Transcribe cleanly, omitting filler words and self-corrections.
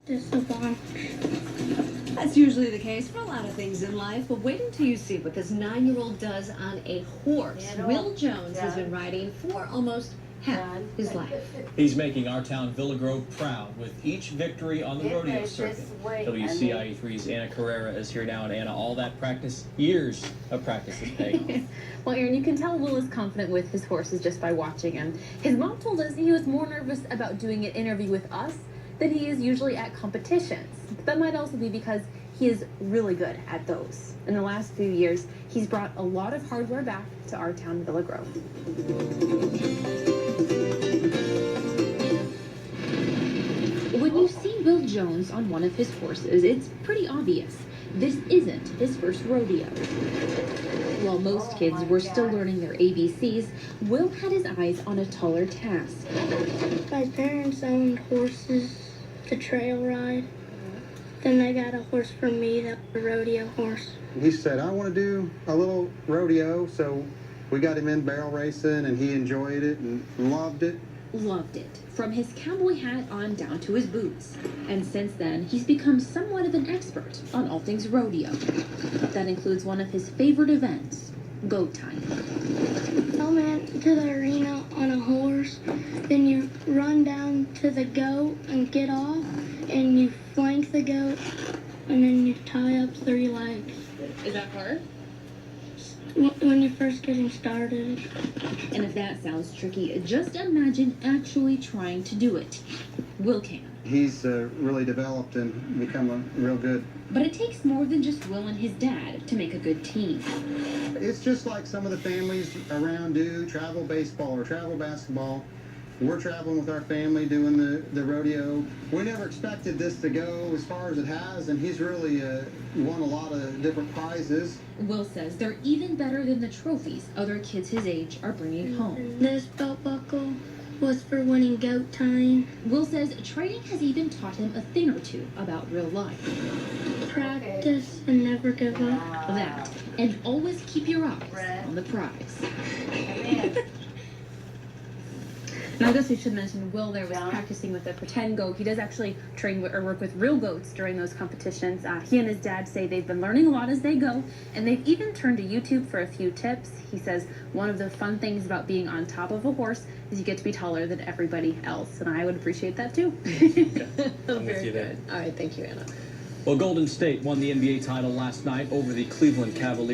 Just the one. That's usually the case for a lot of things in life, but wait until you see what this 9-year-old does on a horse. Will Jones has been riding for almost half his life. He's making our town, Villa Grove, proud with each victory on the rodeo circuit. WCIE3's Anna Carrera is here now, and Anna, all that practice, years of practice is paying off. Well, Aaron, you can tell Will is confident with his horses just by watching him. His mom told us he was more nervous about doing an interview with us than he is usually at competitions. That might also be because he is really good at those. In the last few years, he's brought a lot of hardware back to our town, Villa Grove. When you see Will Jones on one of his horses, it's pretty obvious. This isn't his first rodeo. While most kids were still learning their ABCs, Will had his eyes on a taller task. My parents owned horses to trail ride. Then they got a horse for me, that was a rodeo horse. He said, I want to do a little rodeo, so we got him in barrel racing, and he enjoyed it and loved it. Loved it, from his cowboy hat on down to his boots. And since then, he's become somewhat of an expert on all things rodeo. That includes one of his favorite events, goat time. Come into the arena on a horse, then you run down to the goat and get off, and you flank the goat, and then you tie up 3 legs. Is that hard? When you're first getting started. And if that sounds tricky, just imagine actually trying to do it. Will can. He's really developed and become real good. But it takes more than just Will and his dad to make a good team. It's just like some of the families around do, travel baseball or travel basketball. We're traveling with our family doing the rodeo. We never expected this to go as far as it has, and he's really won a lot of different prizes. Will says they're even better than the trophies other kids his age are bringing home. This belt buckle was for winning goat tying. Will says training has even taught him a thing or two about real life. Practice and never give up. That, and always keep your eyes on the prize. Now, I guess we should mention Will there was practicing with a pretend goat. He does actually train or work with real goats during those competitions. He and his dad say they've been learning a lot as they go, and they've even turned to YouTube for a few tips. He says one of the fun things about being on top of a horse is you get to be taller than everybody else, and I would appreciate that too. I'm with you there. All right, thank you, Anna. Well, Golden State won the NBA title last night over the Cleveland Cavaliers.